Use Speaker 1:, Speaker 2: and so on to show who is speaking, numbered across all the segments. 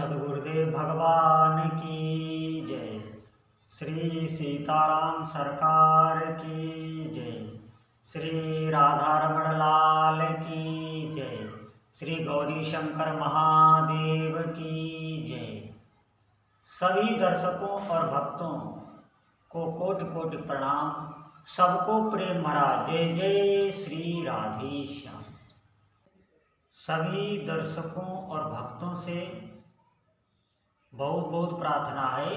Speaker 1: सद्गुरुदेव भगवान की जय। श्री सीताराम सरकार की जय। श्री राधा रमण लाल की जय। श्री गौरी शंकर महादेव की जय। सभी दर्शकों और भक्तों को कोटि कोटि प्रणाम। सबको प्रेम भरा जय जय श्री राधेश्याम। सभी दर्शकों और भक्तों से बहुत बहुत प्रार्थना है,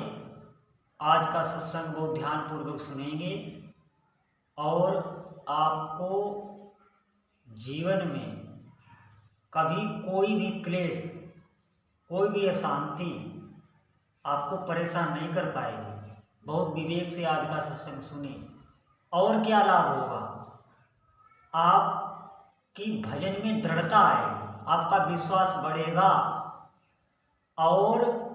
Speaker 1: आज का सत्संग बहुत ध्यानपूर्वक सुनेंगे और आपको जीवन में कभी कोई भी क्लेश, कोई भी अशांति आपको परेशान नहीं कर पाएगी। बहुत विवेक से आज का सत्संग सुने। और क्या लाभ होगा? आपकी भजन में दृढ़ता आएगी, आपका विश्वास बढ़ेगा और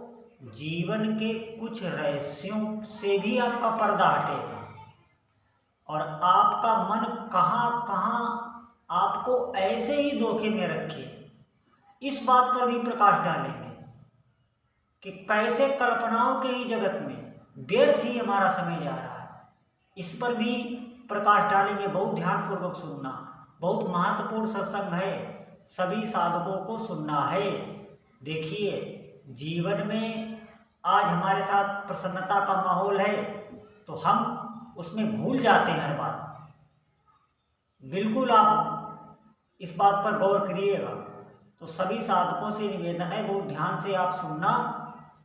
Speaker 1: जीवन के कुछ रहस्यों से भी आपका पर्दा हटेगा और आपका मन कहाँ कहाँ आपको ऐसे ही धोखे में रखे, इस बात पर भी प्रकाश डालेंगे कि कैसे कल्पनाओं के ही जगत में व्यर्थ ही हमारा समय जा रहा है। इस पर भी प्रकाश डालेंगे। बहुत ध्यानपूर्वक सुनना, बहुत महत्वपूर्ण सत्संग है, सभी साधकों को सुनना है। देखिए, जीवन में आज हमारे साथ प्रसन्नता का माहौल है तो हम उसमें भूल जाते हैं हर बात। बिल्कुल आप इस बात पर गौर करिएगा। तो सभी साधकों से निवेदन है, बहुत ध्यान से आप सुनना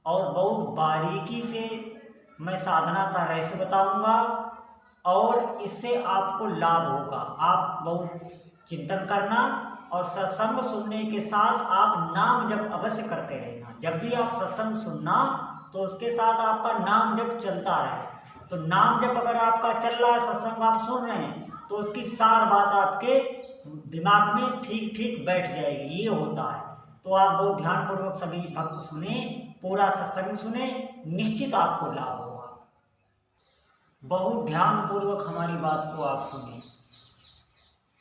Speaker 1: और बहुत बारीकी से मैं साधना का रहस्य बताऊंगा और इससे आपको लाभ होगा। आप बहुत चिंतन करना और सत्संग सुनने के साथ आप नाम जप अवश्य करते रहना। जब भी आप सत्संग सुनना तो उसके साथ आपका नाम जप चलता रहे। तो नाम जप अगर आपका चल रहा है, सत्संग आप सुन रहे हैं, तो उसकी सार बात आपके दिमाग में ठीक ठीक बैठ जाएगी। ये होता है। तो आप बहुत ध्यानपूर्वक सभी भक्त सुने, पूरा सत्संग सुने, निश्चित आपको लाभ होगा। बहुत ध्यानपूर्वक हमारी बात को आप सुने।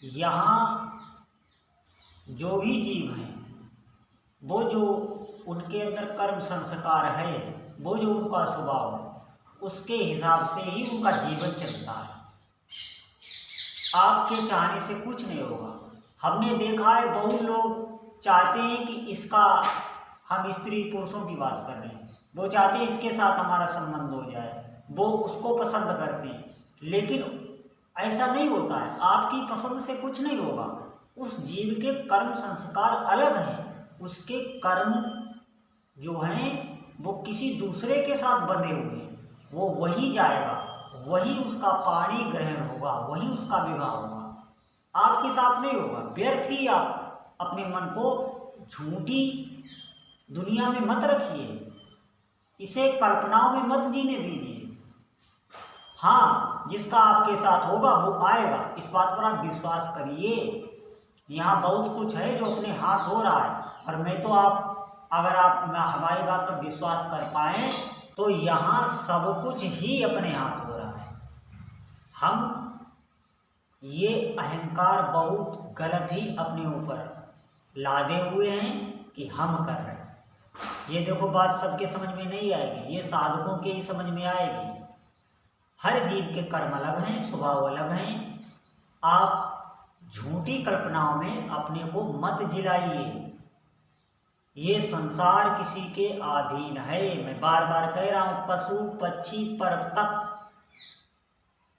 Speaker 1: यहाँ जो भी जीव हैं, वो जो उनके अंदर कर्म संस्कार है, वो जो उनका स्वभाव है, उसके हिसाब से ही उनका जीवन चलता है। आपके चाहने से कुछ नहीं होगा। हमने देखा है बहुत लोग चाहते हैं कि इसका, हम स्त्री पुरुषों की बात कर रहे हैं, वो चाहते हैं इसके साथ हमारा संबंध हो जाए, वो उसको पसंद करते हैं, लेकिन ऐसा नहीं होता है। आपकी पसंद से कुछ नहीं होगा। उस जीव के कर्म संस्कार अलग हैं। उसके कर्म जो हैं वो किसी दूसरे के साथ बंधे हुए हैं। वो वही जाएगा, वही उसका पाणी ग्रहण होगा, वही उसका विवाह होगा, आपके साथ नहीं होगा। व्यर्थ ही आप अपने मन को झूठी दुनिया में मत रखिए, इसे कल्पनाओं में मत जीने दीजिए। हाँ, जिसका आपके साथ होगा वो आएगा, इस बात पर आप विश्वास करिए। यहाँ बहुत कुछ है जो अपने हाथ हो रहा है और मैं तो अगर आप हमारी बात पर विश्वास कर पाएँ तो यहाँ सब कुछ ही अपने हाथ हो रहा है। हम ये अहंकार बहुत गलत ही अपने ऊपर लादे हुए हैं कि हम कर रहे हैं। ये देखो, बात सबके समझ में नहीं आएगी, ये साधकों के ही समझ में आएगी। हर जीव के कर्म अलग हैं, स्वभाव अलग हैं। आप झूठी कल्पनाओं में अपने को मत जिलाइए। ये संसार किसी के अधीन है। मैं बार बार कह रहा हूं, पशु पक्षी पर तक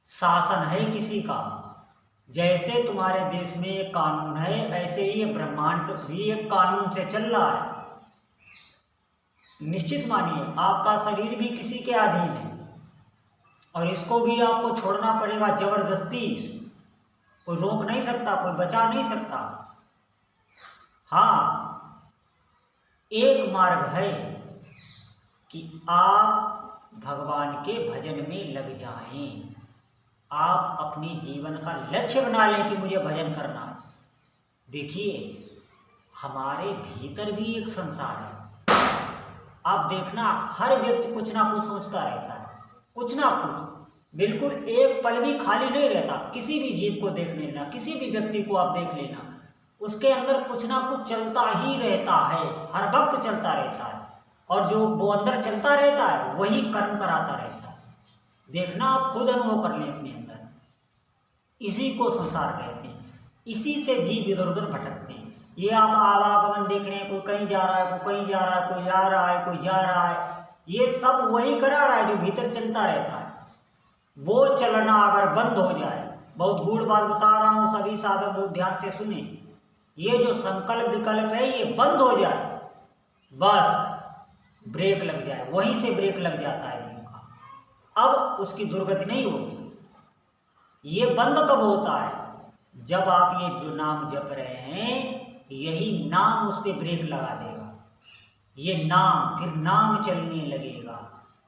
Speaker 1: शासन है किसी का। जैसे तुम्हारे देश में एक कानून है, ऐसे ही ब्रह्मांड भी एक कानून से चल रहा है। निश्चित मानिए, आपका शरीर भी किसी के अधीन है और इसको भी आपको छोड़ना पड़ेगा जबरदस्ती। कोई रोक नहीं सकता, कोई बचा नहीं सकता। हाँ, एक मार्ग है कि आप भगवान के भजन में लग जाएं। आप अपने जीवन का लक्ष्य बना लें कि मुझे भजन करना है। देखिए, हमारे भीतर भी एक संसार है। आप देखना, हर व्यक्ति कुछ ना कुछ सोचता रहता है, कुछ ना कुछ। बिल्कुल एक पल भी खाली नहीं रहता। किसी भी जीव को देख लेना, किसी भी व्यक्ति को आप देख लेना, उसके अंदर कुछ ना कुछ चलता ही रहता है, हर वक्त चलता रहता है। और जो वो अंदर चलता रहता है वही कर्म कराता रहता है। देखना, आप खुद अनुभव कर लें अपने अंदर। इसी को संसार कहते हैं, इसी से जीव इधर उधर भटकते हैं। ये आप आवागमन देख रहे हैं, कोई कहीं जा रहा है, कोई कहीं जा रहा है, कोई आ रहा है, कोई जा रहा है, ये सब वही करा रहा है जो भीतर चलता रहता है। वो चलना अगर बंद हो जाए, बहुत गूढ़ बात बता रहा हूँ, सभी साधक बहुत ध्यान से सुने, ये जो संकल्प विकल्प है ये बंद हो जाए, बस ब्रेक लग जाए, वहीं से ब्रेक लग जाता है जीव का। अब उसकी दुर्गति नहीं होगी। ये बंद कब होता है? जब आप ये जो नाम जप रहे हैं, यही नाम उस पर ब्रेक लगा देगा। ये नाम, फिर नाम चलने लगेगा,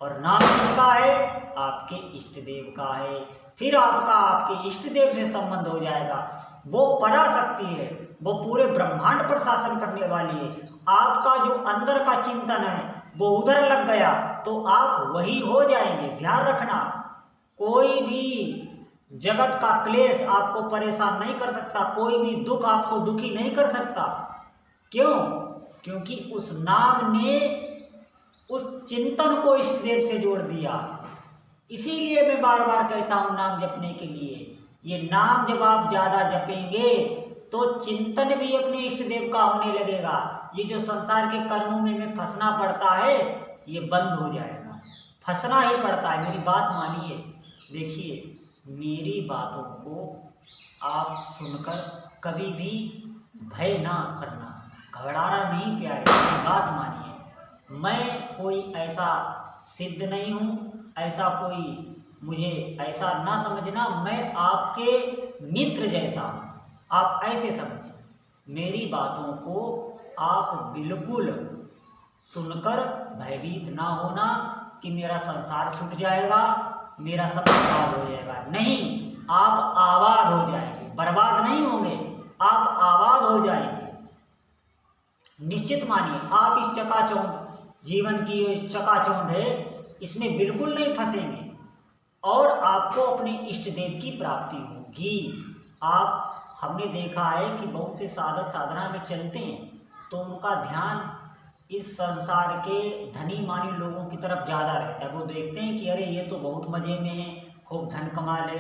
Speaker 1: और नाम किसका है? आपके इष्ट देव का है। फिर आपका आपके इष्ट देव से संबंध हो जाएगा। वो पराशक्ति है, वो पूरे ब्रह्मांड पर शासन करने वाली है। आपका जो अंदर का चिंतन है वो उधर लग गया तो आप वही हो जाएंगे। ध्यान रखना, कोई भी जगत का क्लेश आपको परेशान नहीं कर सकता, कोई भी दुख आपको दुखी नहीं कर सकता। क्यों? क्योंकि उस नाम ने उस चिंतन को इष्ट देव से जोड़ दिया। इसीलिए मैं बार बार कहता हूं नाम जपने के लिए। ये नाम जब आप ज्यादा जपेंगे तो चिंतन भी अपने इष्ट देव का होने लगेगा। ये जो संसार के कर्मों में फंसना पड़ता है ये बंद हो जाएगा। फंसना ही पड़ता है, मेरी बात मानिए। देखिए, मेरी बातों को आप सुनकर कभी भी भय ना करना, घबराना नहीं प्यारे, मेरी बात मानिए। मैं कोई ऐसा सिद्ध नहीं हूँ, ऐसा कोई मुझे ऐसा ना समझना, मैं आपके मित्र जैसा हूँ, आप ऐसे समझें। मेरी बातों को आप बिल्कुल सुनकर भयभीत ना होना कि मेरा संसार छूट जाएगा, मेरा सब बर्बाद हो जाएगा। नहीं, आप आबाद हो जाएंगे, बर्बाद नहीं होंगे, आप आबाद हो जाएंगे। निश्चित मानिए, आप इस चकाचौंध जीवन की ये चकाचौंध है, इसमें बिल्कुल नहीं फंसेंगे और आपको अपने इष्ट देव की प्राप्ति होगी। हमने देखा है कि बहुत से साधक साधना में चलते हैं तो उनका ध्यान इस संसार के धनी मानी लोगों की तरफ ज़्यादा रहता है। वो देखते हैं कि अरे ये तो बहुत मज़े में है, खूब धन कमा रहे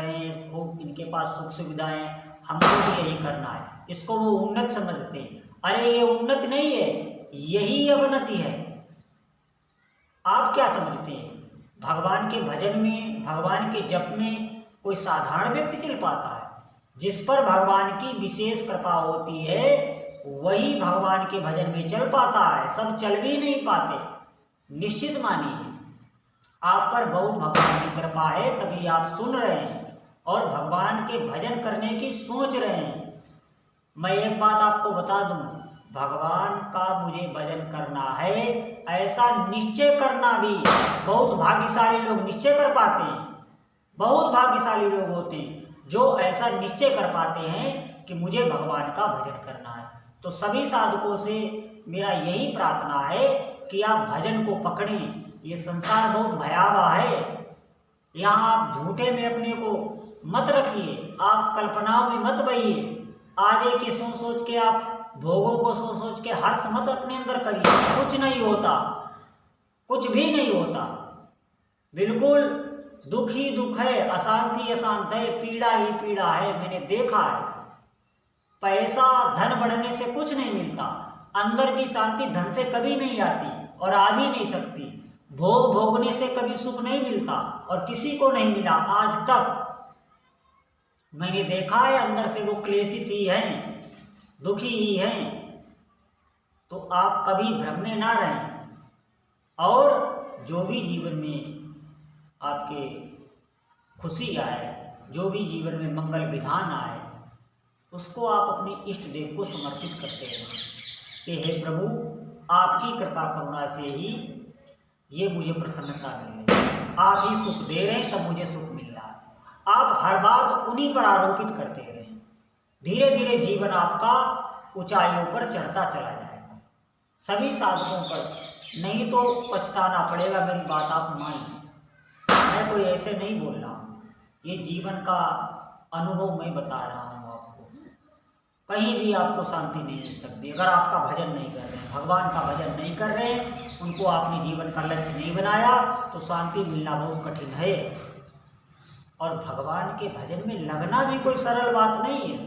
Speaker 1: हैं, खूब इनके पास सुख सुविधाएं, हमको भी यही करना है। इसको वो उन्नत समझते हैं। अरे ये उन्नति नहीं है, यही अवनति है। आप क्या समझते हैं? भगवान के भजन में, भगवान के जप में कोई साधारण व्यक्ति चल पाता है? जिस पर भगवान की विशेष कृपा होती है वही भगवान के भजन में चल पाता है, सब चल भी नहीं पाते। निश्चित मानिए, आप पर बहुत भगवान की कृपा है, तभी आप सुन रहे हैं और भगवान के भजन करने की सोच रहे हैं। मैं एक बात आपको बता दूं, भगवान का मुझे भजन करना है ऐसा निश्चय करना भी बहुत भाग्यशाली लोग निश्चय कर पाते हैं। बहुत भाग्यशाली लोग होते हैं जो ऐसा निश्चय कर पाते हैं कि मुझे भगवान का भजन करना है। तो सभी साधकों से मेरा यही प्रार्थना है कि आप भजन को पकड़ें। ये संसार बहुत भयावह है, यहाँ आप झूठे में अपने को मत रखिए, आप कल्पनाओं में मत बहिए, आगे की सोच सोच के, आप भोगों को सोच सोच के हर्ष मत अपने अंदर करिए। कुछ नहीं होता, कुछ भी नहीं होता। बिल्कुल दुख ही दुख है, अशांति अशांत है, पीड़ा ही पीड़ा है। मैंने देखा है, पैसा धन बढ़ने से कुछ नहीं मिलता, अंदर की शांति धन से कभी नहीं आती और आ भी नहीं सकती। भोग भोगने से कभी सुख नहीं मिलता और किसी को नहीं मिला आज तक। मैंने देखा है अंदर से वो क्लेशित ही हैं, दुखी ही हैं। तो आप कभी भ्रम में ना रहें और जो भी जीवन में आपके खुशी आए, जो भी जीवन में मंगल विधान आए, उसको आप अपने इष्ट देव को समर्पित करते हैं कि हे प्रभु, आपकी कृपा करुणा से ही ये मुझे प्रसन्नता मिल रही, आप ही सुख दे रहे हैं तब मुझे सुख मिल रहा है। आप हर बात उन्हीं पर आरोपित करते रहें, धीरे धीरे जीवन आपका ऊंचाइयों पर चढ़ता चला जाएगा। सभी साधकों पर, नहीं तो पछताना पड़ेगा। मेरी बात आप मानिए, मैं कोई ऐसे नहीं बोल रहा हूँ, ये जीवन का अनुभव मैं बता रहा हूँ आपको। कहीं भी आपको शांति नहीं मिल सकती अगर आपका भजन नहीं कर रहे हैं, भगवान का भजन नहीं कर रहे हैं, उनको आपने जीवन का लक्ष्य नहीं बनाया तो शांति मिलना बहुत कठिन है। और भगवान के भजन में लगना भी कोई सरल बात नहीं है,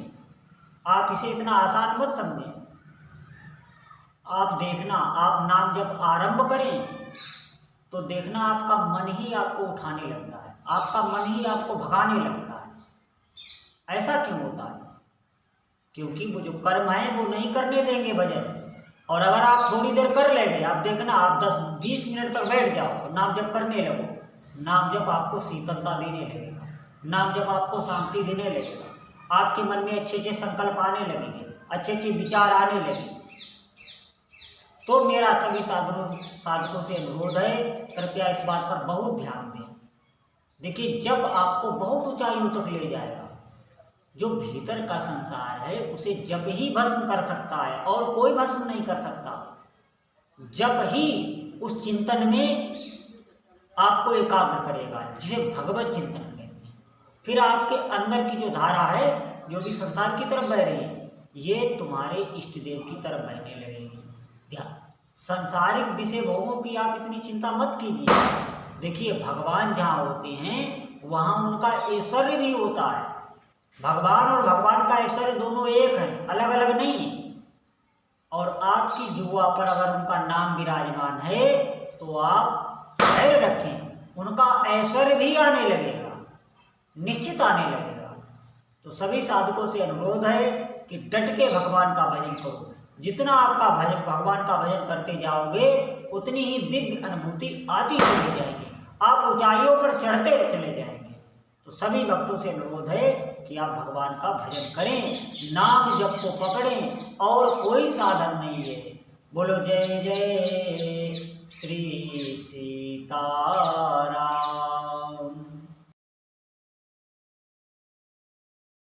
Speaker 1: आप इसे इतना आसान मत समझें। आप देखना, आप नाम जब आरंभ करें तो देखना आपका मन ही आपको उठाने लगता है, आपका मन ही आपको भगाने लगता है। ऐसा क्यों होता है? क्योंकि वो जो कर्म है वो नहीं करने देंगे भजन। और अगर आप थोड़ी देर कर लेंगे, आप देखना आप 10-20 मिनट तक बैठ जाओ, नाम जप करने लगो, नाम जप आपको शीतलता देने लगेगा, नाम जप आपको शांति देने लगेगा, आपके मन में अच्छे अच्छे संकल्प आने लगेंगे, अच्छे अच्छे विचार आने लगेंगे। तो मेरा सभी साधकों से अनुरोध है, कृपया इस बात पर बहुत ध्यान दें। देखिए, जब आपको बहुत ऊंचाइयों तक ले जाएगा, जो भीतर का संसार है उसे जब ही भस्म कर सकता है और कोई भस्म नहीं कर सकता, जब ही उस चिंतन में आपको एकाग्र करेगा, जिसे भगवत चिंतन कहते हैं। फिर आपके अंदर की जो धारा है, जो भी संसार की तरफ बह रही है, ये तुम्हारे इष्ट देव की तरफ बहने लगेगी। ध्यान, सांसारिक विषय भोगों की आप इतनी चिंता मत कीजिए। देखिए, भगवान जहाँ होते हैं वहाँ उनका ऐश्वर्य भी होता है। भगवान और भगवान का ऐश्वर्य दोनों एक हैं, अलग अलग नहीं है। और आपकी जुआ पर अगर उनका नाम विराजमान है तो आप धैर्य रखें, उनका ऐश्वर्य भी आने लगेगा, निश्चित आने लगेगा। तो सभी साधकों से अनुरोध है कि डट के भगवान का भजन करो। जितना आपका भगवान का भजन करते जाओगे उतनी ही दिव्य अनुभूति आती चली जाएगी, आप ऊंचाइयों पर चढ़ते चले जाएंगे। तो सभी भक्तों से अनुरोध है कि आप भगवान का भजन करें, नाम जप को पकड़ें और कोई साधन नहीं है। बोलो जय जय श्री सीताराम।